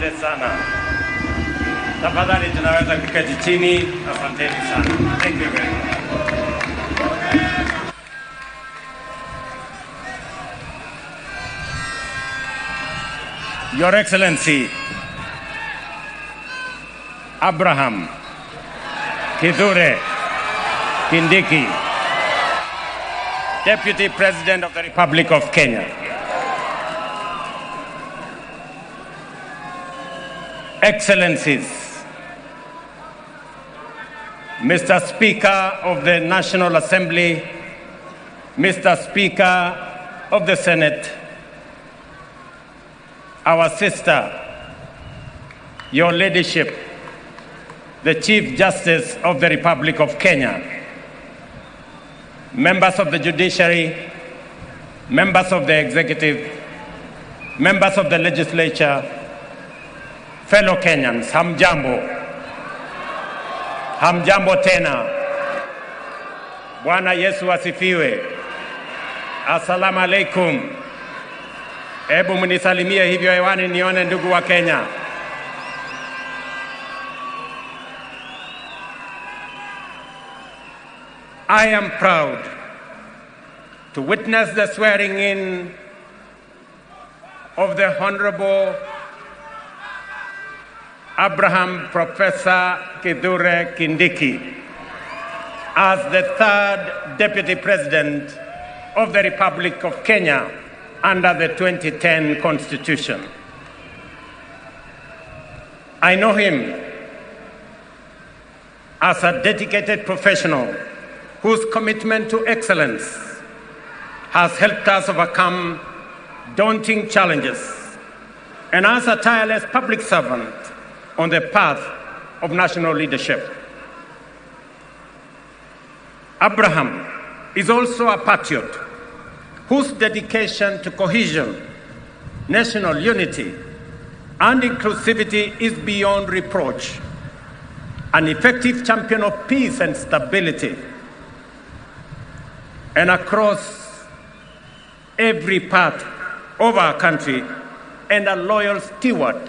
Asante sana. Tafadhali tunaweza kuketi chini. Asanteni sana. Thank you very much. Your Excellency, Abraham Kithure Kindiki, Deputy President of the Republic of Kenya. Excellencies, Mr. Speaker of the National Assembly, Mr. Speaker of the Senate, our sister, your leadership, the Chief Justice of the Republic of Kenya, members of the judiciary, members of the executive, members of the legislature, fellow Kenyans, hamjambo. Hamjambo tena. Bwana Yesu asifiwe. Assalamu alaikum. Hebu mnisalimie hivyo hewani nione ndugu wa Kenya. I am proud to witness the swearing in of the Honorable Abraham Professor Kithure Kindiki as the third Deputy President of the Republic of Kenya under the 2010 Constitution. I know him as a dedicated professional whose commitment to excellence has helped us overcome daunting challenges, and as a tireless public servant on the path of national leadership. Abraham is also a patriot whose dedication to cohesion, national unity, and inclusivity is beyond reproach, an effective champion of peace and stability, and across every part of our country, and a loyal steward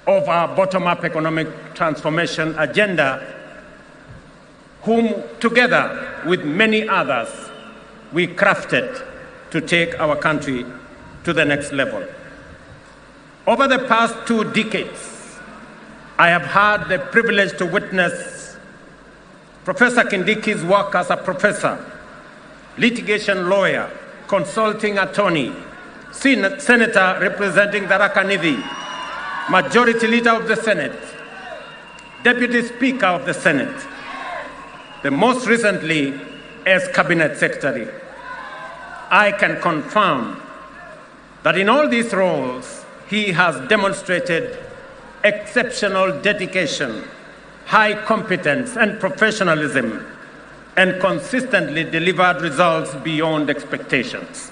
of our bottom-up economic transformation agenda, whom together with many others, we crafted to take our country to the next level. Over the past 2 decades, I have had the privilege to witness Professor Kindiki's work as a professor, litigation lawyer, consulting attorney, senator representing the Rakanidhi, majority leader of the Senate, deputy speaker of the Senate, the most recently as cabinet secretary. I can confirm that in all these roles, he has demonstrated exceptional dedication, high competence and professionalism, and consistently delivered results beyond expectations.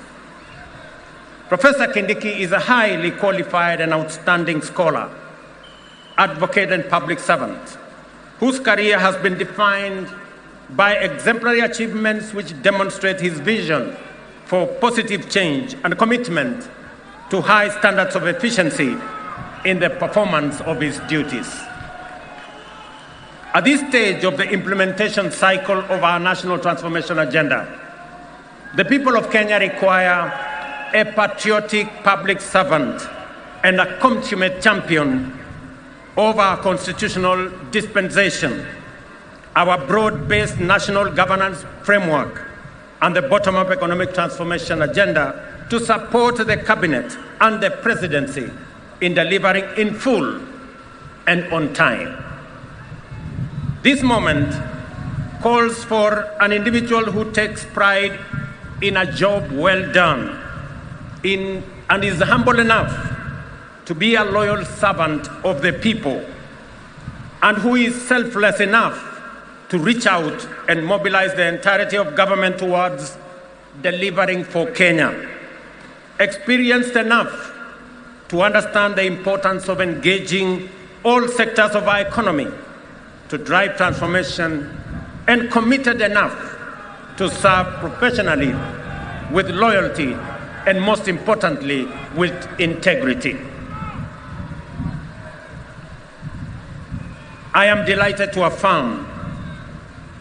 Professor Kindiki is a highly qualified and outstanding scholar, advocate and public servant, whose career has been defined by exemplary achievements which demonstrate his vision for positive change and commitment to high standards of efficiency in the performance of his duties. At this stage of the implementation cycle of our national transformation agenda, the people of Kenya require a patriotic public servant and a consummate champion of our constitutional dispensation, our broad-based national governance framework, and the bottom-up economic transformation agenda to support the cabinet and the presidency in delivering in full and on time. This moment calls for an individual who takes pride in a job well done and is humble enough to be a loyal servant of the people, and who is selfless enough to reach out and mobilize the entirety of government towards delivering for Kenya. Experienced enough to understand the importance of engaging all sectors of our economy to drive transformation, and committed enough to serve professionally with loyalty and, most importantly, with integrity. I am delighted to affirm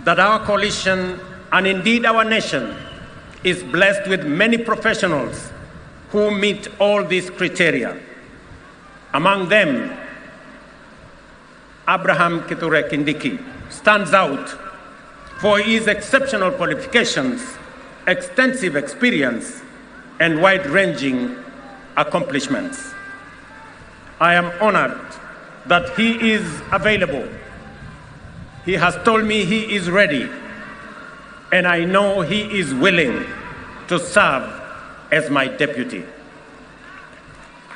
that our coalition, and indeed our nation, is blessed with many professionals who meet all these criteria. Among them, Abraham Kithure Kindiki stands out for his exceptional qualifications, extensive experience, and wide-ranging accomplishments. I am honored that he is available. He has told me he is ready, and I know he is willing to serve as my deputy.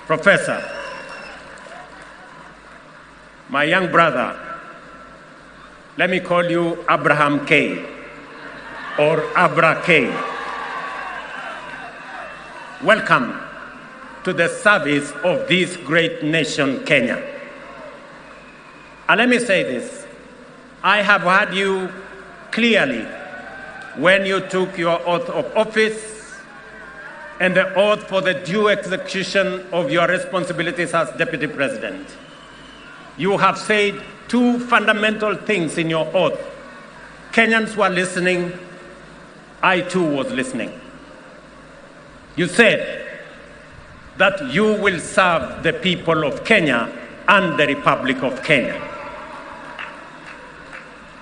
Professor, my young brother, let me call you Abraham K. or Abra K. Welcome to the service of this great nation, Kenya. And let me say this, I have heard you clearly when you took your oath of office and the oath for the due execution of your responsibilities as Deputy President. You have said two fundamental things in your oath. Kenyans were listening, I too was listening. You said that you will serve the people of Kenya and the Republic of Kenya.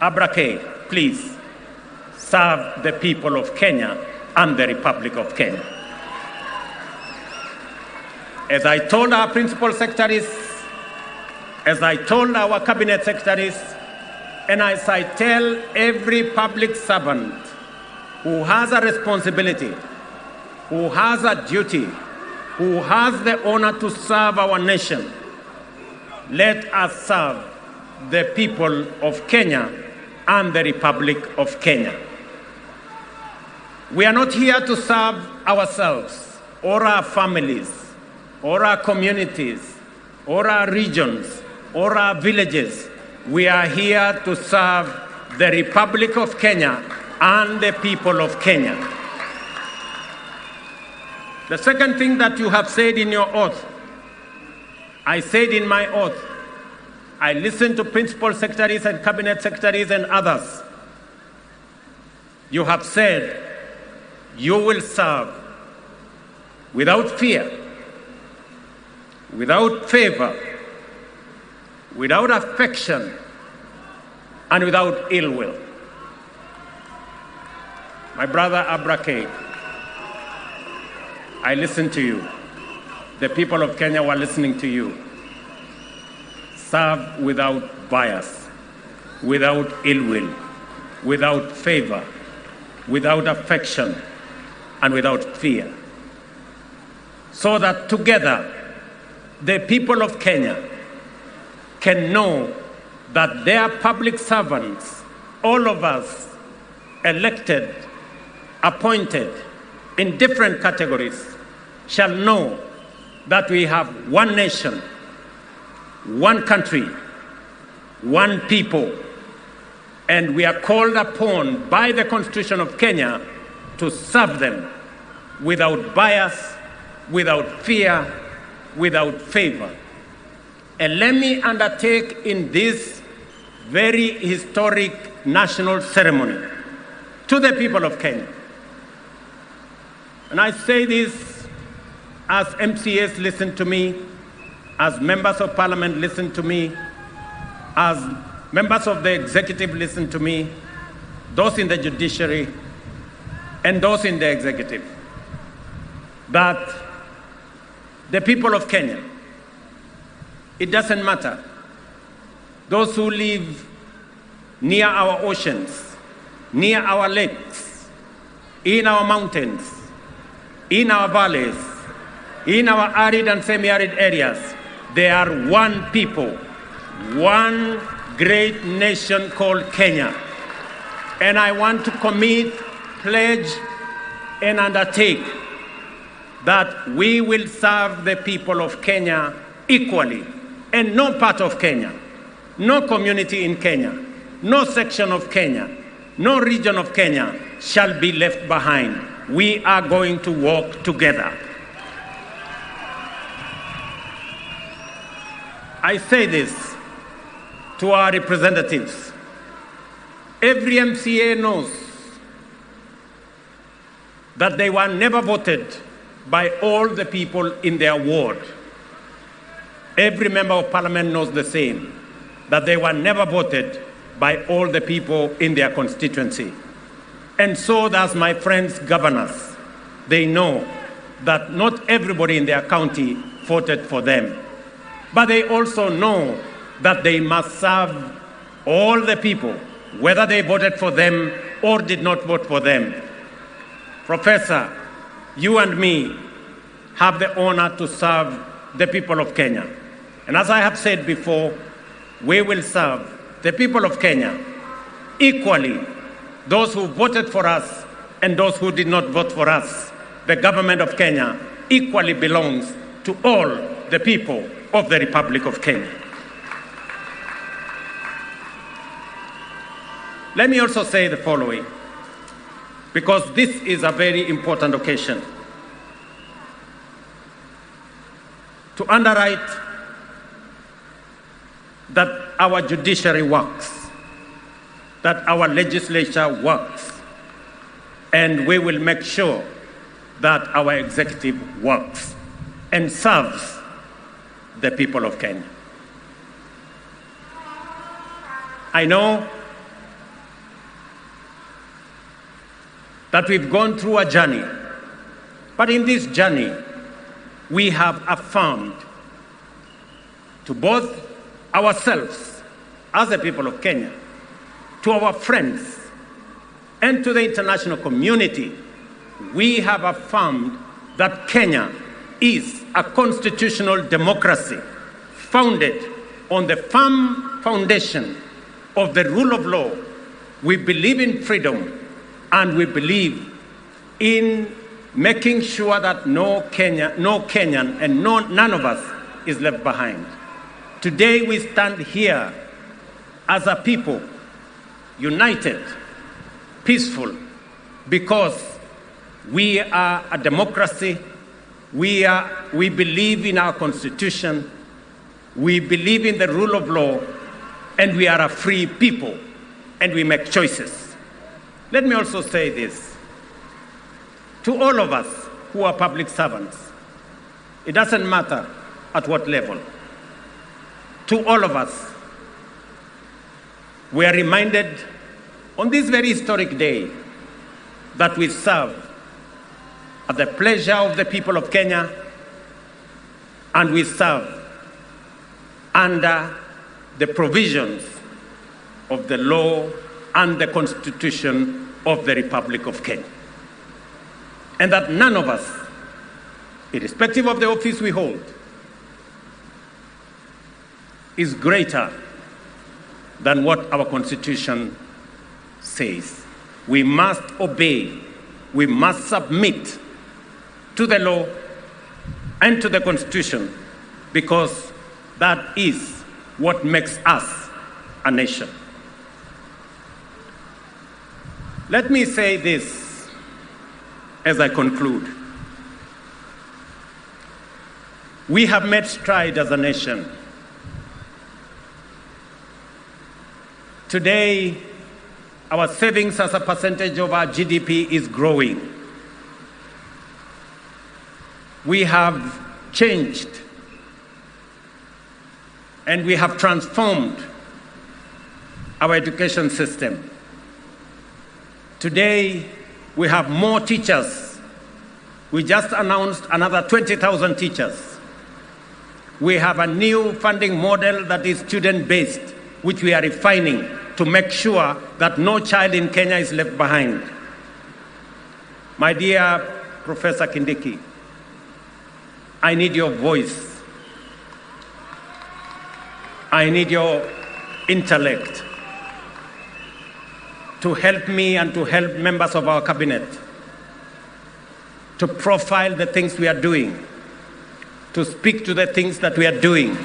Abrake, please serve the people of Kenya and the Republic of Kenya. As I told our principal secretaries, as I told our cabinet secretaries, and as I tell every public servant who has a responsibility, who has a duty, who has the honor to serve our nation, let us serve the people of Kenya and the Republic of Kenya. We are not here to serve ourselves or our families or our communities or our regions or our villages. We are here to serve the Republic of Kenya and the people of Kenya. The second thing that you have said in your oath, I said in my oath, I listened to principal secretaries and cabinet secretaries and others. You have said you will serve without fear, without favor, without affection, and without ill will. My brother Abrake, I listened to you. The people of Kenya were listening to you. Serve without bias, without ill will, without favor, without affection, and without fear. So that together, the people of Kenya can know that their public servants, all of us, elected, appointed in different categories, shall know that we have one nation, one country, one people, and we are called upon by the Constitution of Kenya to serve them without bias, without fear, without favor. And let me undertake in this very historic national ceremony to the people of Kenya. And I say this as MCAs listen to me, as members of parliament listen to me, as members of the executive listen to me, those in the judiciary, and those in the executive, that the people of Kenya, it doesn't matter. Those who live near our oceans, near our lakes, in our mountains, in our valleys, in our arid and semi-arid areas, they are one people, one great nation called Kenya. And I want to commit, pledge, and undertake that we will serve the people of Kenya equally, and no part of Kenya, no community in Kenya, no section of Kenya, no region of Kenya shall be left behind. We are going to work together. I say this to our representatives. Every MCA knows that they were never voted by all the people in their ward. Every member of parliament knows the same, that they were never voted by all the people in their constituency. And so does my friends governors. They know that not everybody in their county voted for them. But they also know that they must serve all the people, whether they voted for them or did not vote for them. Professor, you and me have the honor to serve the people of Kenya. And as I have said before, we will serve the people of Kenya equally, those who voted for us and those who did not vote for us. The government of Kenya equally belongs to all the people of the Republic of Kenya. Let me also say the following, because this is a very important occasion. To underwrite that our judiciary works, that our legislature works, and we will make sure that our executive works and serves the people of Kenya. I know that we've gone through a journey, but in this journey, we have affirmed to both ourselves as the people of Kenya, to our friends, and to the international community, we have affirmed that Kenya is a constitutional democracy founded on the firm foundation of the rule of law. We believe in freedom, and we believe in making sure that no Kenyan and none of us is left behind. Today we stand here as a people, united, peaceful, because we are a democracy. We believe in our constitution. We believe in the rule of law, and we are a free people, and we make choices. Let me also say this. To all of us who are public servants, it doesn't matter at what level. To all of us, we are reminded on this very historic day that we serve at the pleasure of the people of Kenya, and we serve under the provisions of the law and the Constitution of the Republic of Kenya. And that none of us, irrespective of the office we hold, is greater than what our Constitution says. We must obey, we must submit to the law and to the Constitution, because that is what makes us a nation. Let me say this as I conclude. We have made strides as a nation. Today, our savings as a percentage of our GDP is growing. We have changed and we have transformed our education system. Today, we have more teachers. We just announced another 20,000 teachers. We have a new funding model that is student-based, which we are refining to make sure that no child in Kenya is left behind. My dear Professor Kindiki, I need your voice. I need your intellect to help me and to help members of our cabinet to profile the things we are doing, to speak to the things that we are doing.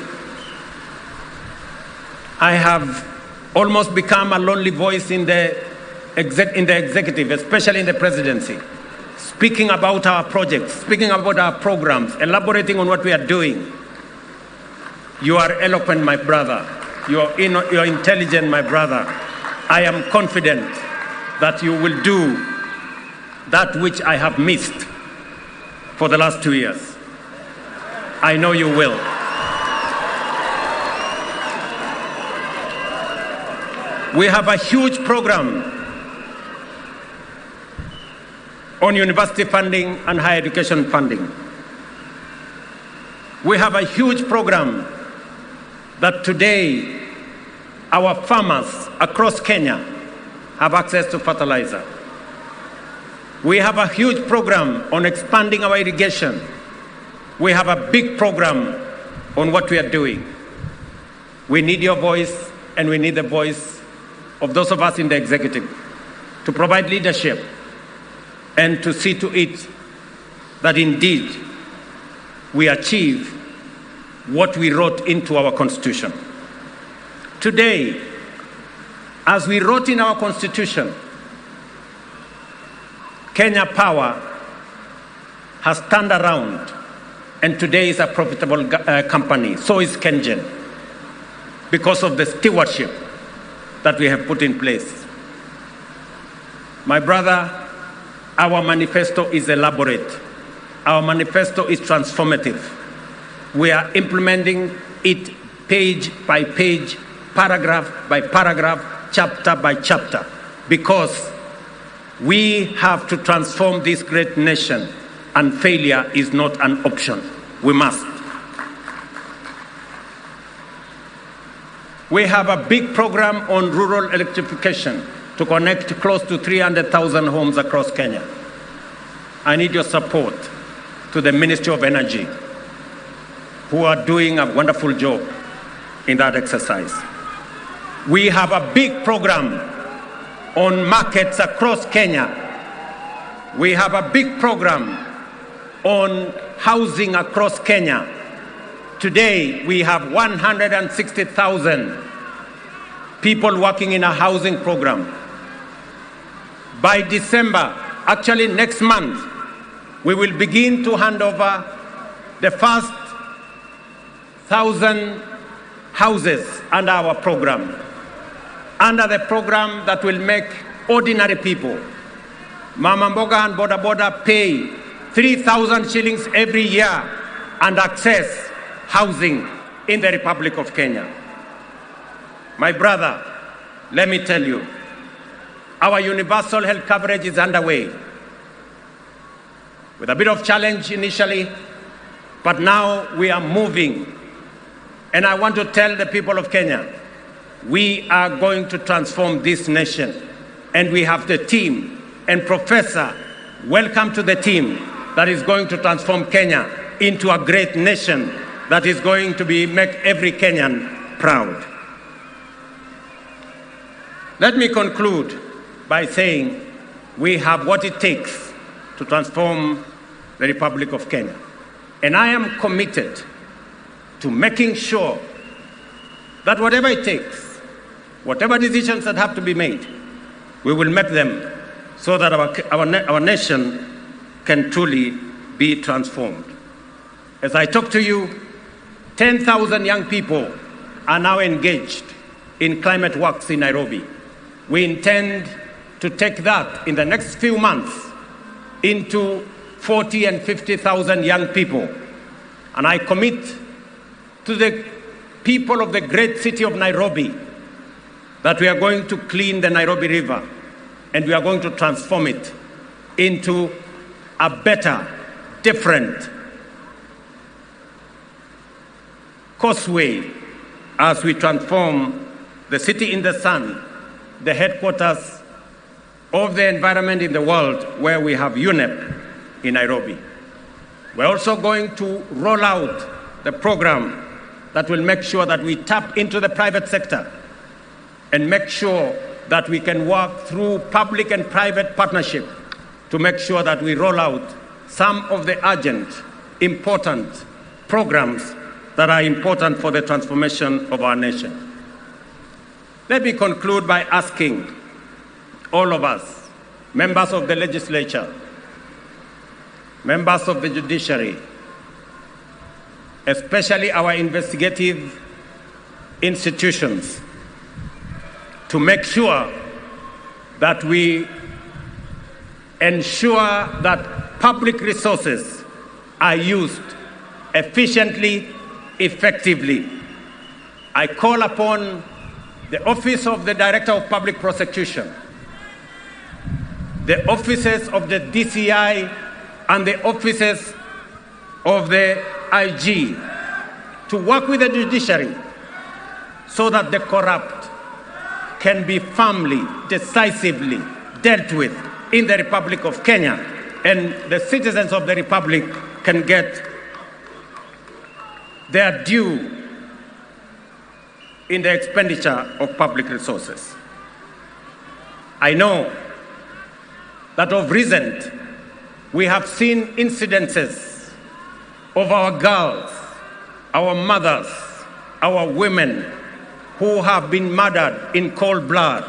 I have almost become a lonely voice in the executive, especially in the presidency, speaking about our projects, speaking about our programs, elaborating on what we are doing. You are eloquent, my brother. you're intelligent, my brother. I am confident that you will do that which I have missed for the last 2 years. I know you will. We have a huge program on university funding and higher education funding. We have a huge program that today our farmers across Kenya have access to fertilizer. We have a huge program on expanding our irrigation. We have a big program on what we are doing. We need your voice, and we need the voice of those of us in the executive to provide leadership and to see to it that indeed we achieve what we wrote into our Constitution. Today, as we wrote in our Constitution, Kenya Power has turned around and today is a profitable company. So is KenGen, because of the stewardship that we have put in place. My brother, our manifesto is elaborate. Our manifesto is transformative. We are implementing it page by page, paragraph by paragraph, chapter by chapter, because we have to transform this great nation, and failure is not an option. We must. We have a big program on rural electrification to connect close to 300,000 homes across Kenya. I need your support to the Ministry of Energy, who are doing a wonderful job in that exercise. We have a big program on markets across Kenya. We have a big program on housing across Kenya. Today, we have 160,000 people working in a housing program. By December, actually next month, we will begin to hand over the first 1,000 houses under our program, under the program that will make ordinary people, Mama Mboga and Boda Boda, pay 3,000 shillings every year and access housing in the Republic of Kenya. My brother, let me tell you, our universal health coverage is underway, with a bit of challenge initially, but now we are moving. And I want to tell the people of Kenya, we are going to transform this nation. And we have the team. And Professor, welcome to the team that is going to transform Kenya into a great nation that is going to make every Kenyan proud. Let me conclude by saying we have what it takes to transform the Republic of Kenya. And I am committed to making sure that whatever it takes, whatever decisions that have to be made, we will make them so that our nation can truly be transformed. As I talk to you, 10,000 young people are now engaged in climate works in Nairobi. We intend to take that in the next few months into 40 and 50,000 young people. And I commit to the people of the great city of Nairobi that we are going to clean the Nairobi River and we are going to transform it into a better, different causeway as we transform the city in the sun, the headquarters of the environment in the world, where we have UNEP in Nairobi. We're also going to roll out the program that will make sure that we tap into the private sector and make sure that we can work through public and private partnership to make sure that we roll out some of the urgent, important programs that are important for the transformation of our nation. Let me conclude by asking all of us, members of the legislature, members of the judiciary, especially our investigative institutions to make sure that we ensure that public resources are used efficiently, effectively. I call upon the Office of the Director of Public Prosecution, the offices of the DCI, and the offices of the IG to work with the judiciary so that the corrupt can be firmly, decisively dealt with in the Republic of Kenya, and the citizens of the Republic can get their due in the expenditure of public resources. I know that of recent, we have seen incidences of our girls, our mothers, our women who have been murdered in cold blood.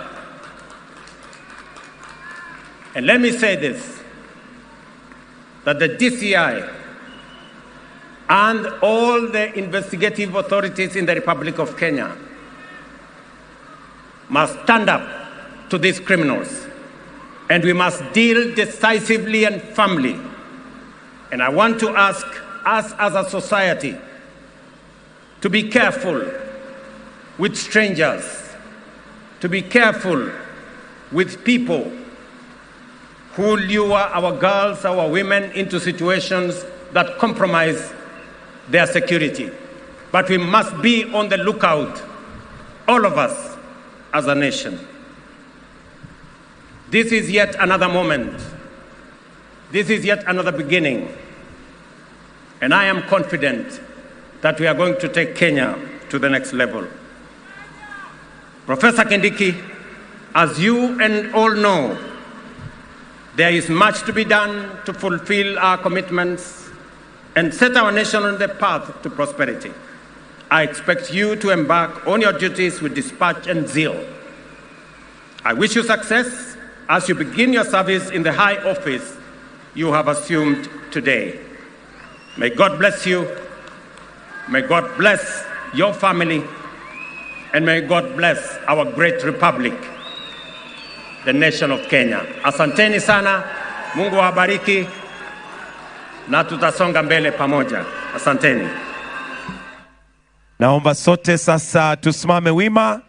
And let me say this, that the DCI and all the investigative authorities in the Republic of Kenya must stand up to these criminals, and we must deal decisively and firmly. And I want to ask us as a society to be careful with strangers, to be careful with people who lure our girls, our women into situations that compromise their security. But we must be on the lookout, all of us as a nation. This is yet another moment. This is yet another beginning. And I am confident that we are going to take Kenya to the next level. Professor Kindiki, as you and all know, there is much to be done to fulfill our commitments and set our nation on the path to prosperity. I expect you to embark on your duties with dispatch and zeal. I wish you success as you begin your service in the high office you have assumed today. May God bless you. May God bless your family. And may God bless our great republic, the nation of Kenya. Asanteni sana, Mungu wabariki, na tutasonga mbele pamoja. Asanteni. Naomba sote sasa tusimame wima.